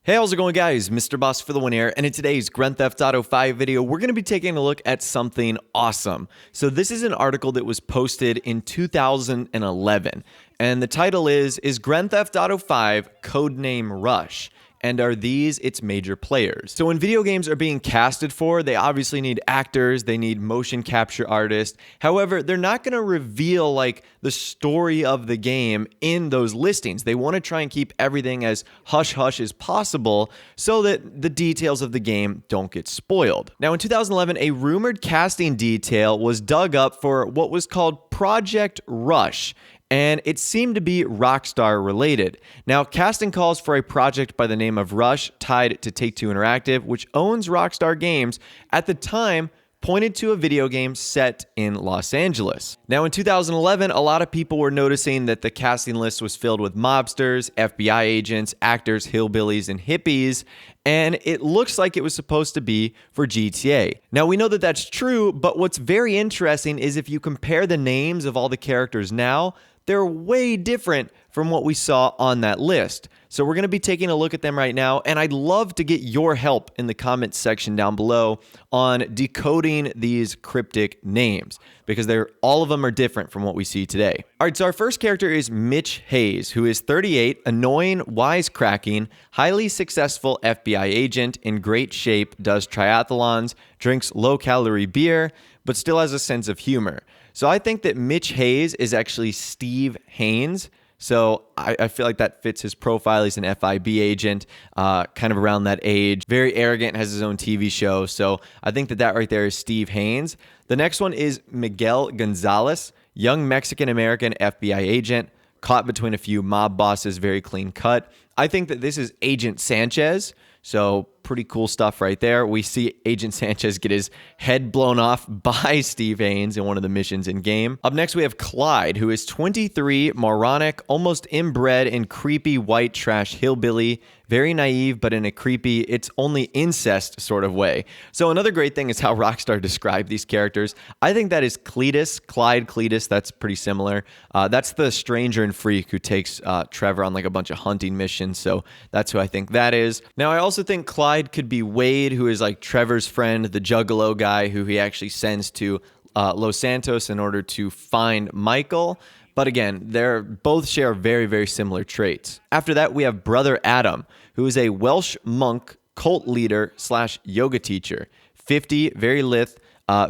Hey, how's it going, guys? Mr. Boss for the win here, and in today's Grand Theft Auto 5 video, we're going to be taking a look at something awesome. So this is an article that was posted in 2011, and the title is Grand Theft Auto 5 Codename Rush? And are these its major players? So when video games are being casted for, they obviously need actors, they need motion capture artists. However, they're not going to reveal like the story of the game in those listings. They want to try and keep everything as hush-hush as possible so that the details of the game don't get spoiled. Now in 2011, a rumored casting detail was dug up for what was called Project Rush, and it seemed to be Rockstar related. Now, casting calls for a project by the name of Rush tied to Take-Two Interactive, which owns Rockstar Games, at the time pointed to a video game set in Los Angeles. Now, in 2011, a lot of people were noticing that the casting list was filled with mobsters, FBI agents, actors, hillbillies, and hippies, and it looks like it was supposed to be for GTA. Now, we know that that's true, but what's very interesting is if you compare the names of all the characters now, they're way different from what we saw on that list. So we're going to be taking a look at them right now, and I'd love to get your help in the comments section down below on decoding these cryptic names, because all of them are different from what we see today. All right, so our first character is Mitch Hayes, who is 38, annoying, wisecracking, highly successful FBI agent, in great shape, does triathlons, drinks low-calorie beer, but still has a sense of humor. So I think that Mitch Hayes is actually Steve Haynes. So I feel like that fits his profile. He's an FIB agent, kind of around that age. Very arrogant, has his own TV show. So I think that right there is Steve Haynes. The next one is Miguel Gonzalez, young Mexican-American FBI agent, caught between a few mob bosses, very clean cut. I think that this is Agent Sanchez. So pretty cool stuff right there. We see Agent Sanchez get his head blown off by Steve Haynes in one of the missions in game. Up next, we have Clyde, who is 23, moronic, almost inbred, and creepy white trash hillbilly. Very naive, but in a creepy, it's only incest sort of way. So another great thing is how Rockstar described these characters. I think that is Cletus, Clyde Cletus. That's pretty similar. That's the stranger and freak who takes Trevor on like a bunch of hunting missions. So that's who I think that is. Now, I also think Clyde could be Wade, who is like Trevor's friend, the juggalo guy who he actually sends to Los Santos in order to find Michael. But again, they both share very, very similar traits. After that, we have Brother Adam, who is a Welsh monk, cult leader / yoga teacher. 50, very lithe,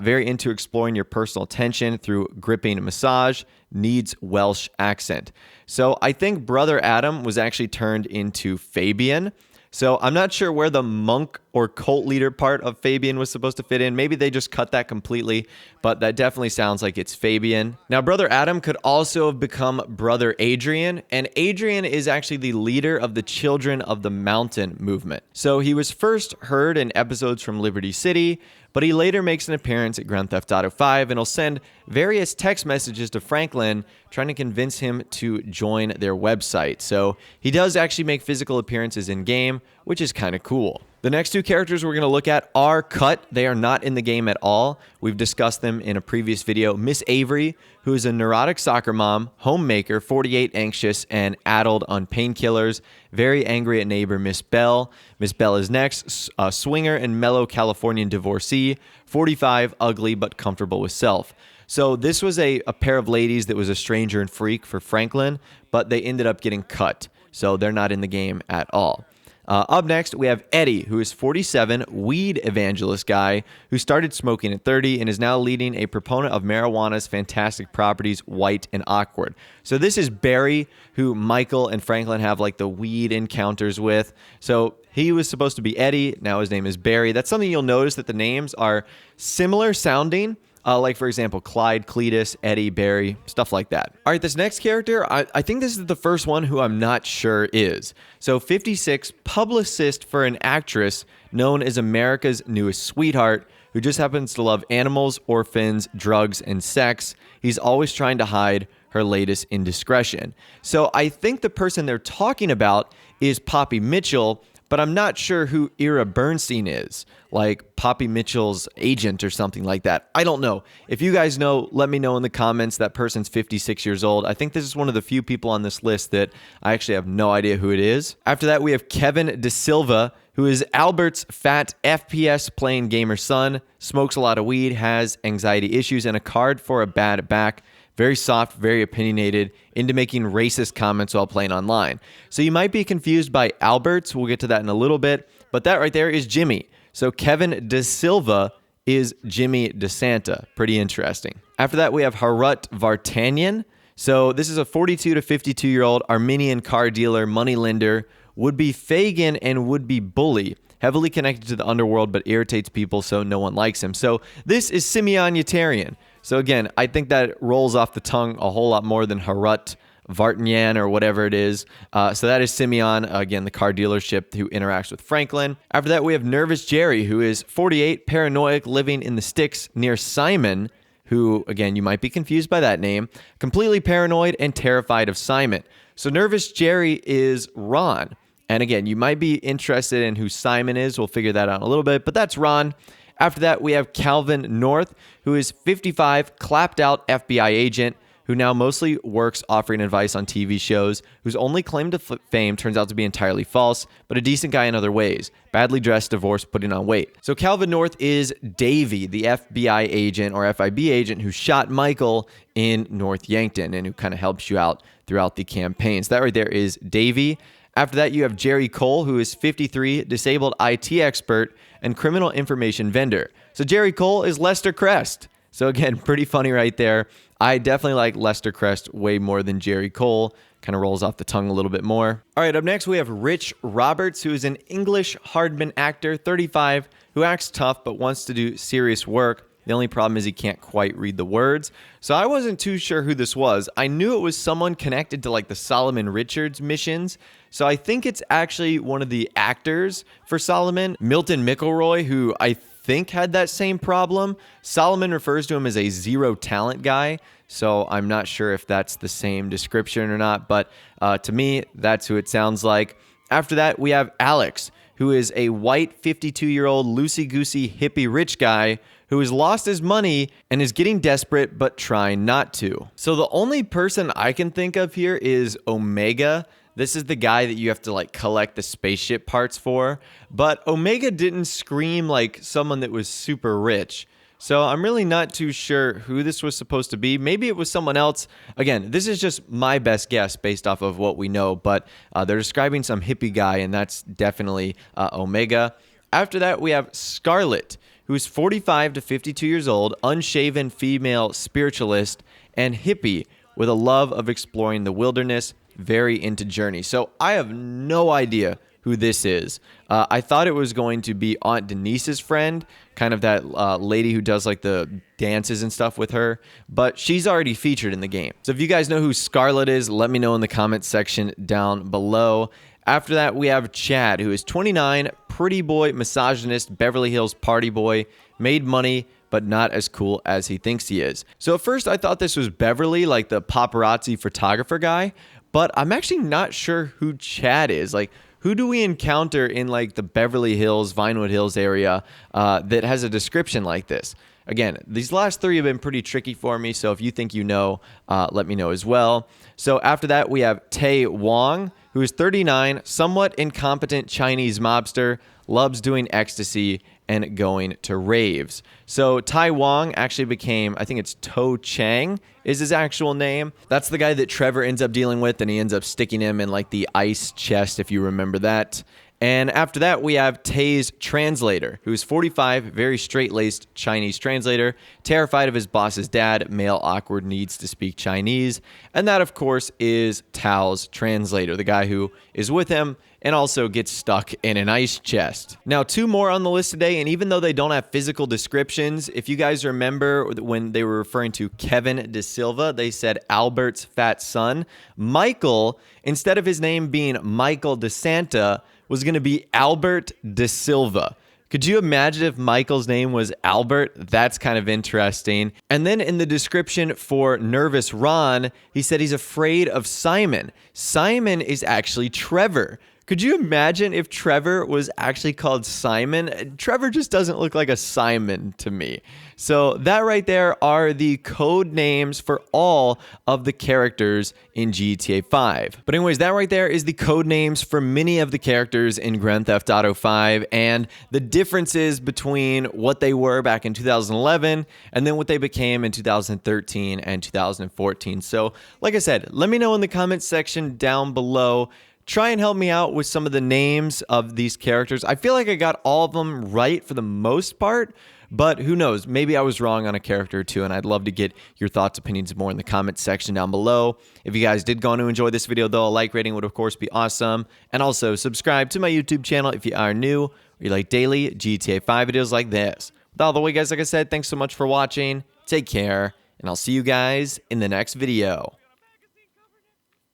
very into exploring your personal tension through gripping massage, needs Welsh accent. So I think Brother Adam was actually turned into Fabian. So I'm not sure where the monk or cult leader part of Fabian was supposed to fit in. Maybe they just cut that completely, but that definitely sounds like it's Fabian. Now, Brother Adam could also have become Brother Adrian, and Adrian is actually the leader of the Children of the Mountain movement. So he was first heard in episodes from Liberty City, but he later makes an appearance at Grand Theft Auto 5 and will send various text messages to Franklin trying to convince him to join their website. So he does actually make physical appearances in game, which is kind of cool. The next two characters we're going to look at are cut. They are not in the game at all. We've discussed them in a previous video. Miss Avery, who is a neurotic soccer mom, homemaker, 48, anxious, and addled on painkillers, very angry at neighbor Miss Bell. Miss Bell is next, a swinger and mellow Californian divorcee, 45, ugly but comfortable with self. So this was a pair of ladies that was a stranger and freak for Franklin, but they ended up getting cut. So they're not in the game at all. Up next, we have Eddie, who is 47, weed evangelist guy who started smoking at 30 and is now leading a proponent of marijuana's fantastic properties, white and awkward. So this is Barry, who Michael and Franklin have like the weed encounters with. So he was supposed to be Eddie. Now his name is Barry. That's something you'll notice, that the names are similar sounding. Like, for example, Clyde, Cletus, Eddie, Barry, stuff like that. All right, this next character, I think this is the first one who I'm not sure is. So 56, publicist for an actress known as America's newest sweetheart, who just happens to love animals, orphans, drugs, and sex. He's always trying to hide her latest indiscretion. So I think the person they're talking about is Poppy Mitchell, but I'm not sure who Ira Bernstein is, like Poppy Mitchell's agent or something like that. I don't know. If you guys know, let me know in the comments. That person's 56 years old. I think this is one of the few people on this list that I actually have no idea who it is. After that, we have Kevin Dasilva, who is Albert's fat FPS playing gamer son, smokes a lot of weed, has anxiety issues, and a card for a bad back. Very soft, very opinionated, into making racist comments while playing online. So you might be confused by Alberts. We'll get to that in a little bit. But that right there is Jimmy. So Kevin Dasilva is Jimmy DeSanta. Pretty interesting. After that, we have Harut Vartanian. So this is a 42 to 52-year-old Armenian car dealer, moneylender, would-be Fagin and would-be bully. Heavily connected to the underworld, but irritates people, so no one likes him. So this is Simeon Yetarian. So again, I think that rolls off the tongue a whole lot more than Harut Vartanyan or whatever it is. So that is Simeon, again, the car dealership who interacts with Franklin. After that, we have Nervous Jerry, who is 48, paranoid, living in the sticks near Simon, who, again, you might be confused by that name, completely paranoid and terrified of Simon. So Nervous Jerry is Ron. And again, you might be interested in who Simon is. We'll figure that out in a little bit, but that's Ron. After that, we have Calvin North, who is 55, clapped out FBI agent, who now mostly works offering advice on TV shows, whose only claim to fame turns out to be entirely false, but a decent guy in other ways. Badly dressed, divorced, putting on weight. So Calvin North is Davey, the FBI agent or FIB agent who shot Michael in North Yankton and who kind of helps you out throughout the campaigns. That right there is Davey. After that, you have Jerry Cole, who is 53, disabled IT expert and criminal information vendor. So Jerry Cole is Lester Crest. So again, pretty funny right there. I definitely like Lester Crest way more than Jerry Cole. Kind of rolls off the tongue a little bit more. All right, up next we have Rich Roberts, who is an English Hardman actor, 35, who acts tough but wants to do serious work. The only problem is he can't quite read the words. So I wasn't too sure who this was. I knew it was someone connected to like the Solomon Richards missions. So I think it's actually one of the actors for Solomon, Milton McElroy, who I think had that same problem. Solomon refers to him as a zero talent guy. So I'm not sure if that's the same description or not. But to me, that's who it sounds like. After that, we have Alex, who is a white 52-year-old loosey-goosey hippie rich guy who has lost his money and is getting desperate but trying not to. So the only person I can think of here is Omega. This is the guy that you have to like collect the spaceship parts for. But Omega didn't scream like someone that was super rich. So I'm really not too sure who this was supposed to be. Maybe it was someone else. Again, this is just my best guess based off of what we know. But they're describing some hippie guy, and that's definitely Omega. After that, we have Scarlett, who's 45 to 52 years old, unshaven female spiritualist, and hippie with a love of exploring the wilderness, very into Journey. So I have no idea who this is. I thought it was going to be Aunt Denise's friend, kind of that lady who does like the dances and stuff with her, but she's already featured in the game. So if you guys know who Scarlett is, let me know in the comments section down below. After that, we have Chad, who is 29, pretty boy, misogynist, Beverly Hills party boy, made money, but not as cool as he thinks he is. So at first I thought this was Beverly, like the paparazzi photographer guy, but I'm actually not sure who Chad is. Like, who do we encounter in like the Beverly Hills, Vinewood Hills area that has a description like this? Again, these last three have been pretty tricky for me, so if you think you know, let me know as well. So after that, we have Taewon, who is 39, somewhat incompetent Chinese mobster, loves doing ecstasy and going to raves. So Taewon actually became, I think it's To Chang is his actual name. That's the guy that Trevor ends up dealing with, and he ends up sticking him in like the ice chest, if you remember that. And after that, we have Tase Translator, who is 45, very straight-laced Chinese translator, terrified of his boss's dad, male awkward, needs to speak Chinese. And that, of course, is Tao's translator, the guy who is with him and also gets stuck in an ice chest. Now, two more on the list today, and even though they don't have physical descriptions, if you guys remember when they were referring to Kevin Dasilva, they said Albert's fat son. Michael, instead of his name being Michael DeSanta, was going to be Albert Dasilva. Could you imagine if Michael's name was Albert? That's kind of interesting. And then in the description for Nervous Ron, he said he's afraid of Simon. Simon is actually Trevor. Could you imagine if Trevor was actually called Simon? Trevor just doesn't look like a Simon to me. So that right there are the code names for all of the characters in GTA 5. But anyways, that right there is the code names for many of the characters in Grand Theft Auto 5 and the differences between what they were back in 2011 and then what they became in 2013 and 2014. So like I said, let me know in the comments section down below. Try and help me out with some of the names of these characters. I feel like I got all of them right for the most part, but who knows? Maybe I was wrong on a character or two, and I'd love to get your thoughts, opinions more in the comments section down below. If you guys did go on to enjoy this video, though, a like rating would, of course, be awesome. And also, subscribe to my YouTube channel if you are new or you like daily GTA 5 videos like this. With all the way, guys, like I said, thanks so much for watching. Take care, and I'll see you guys in the next video.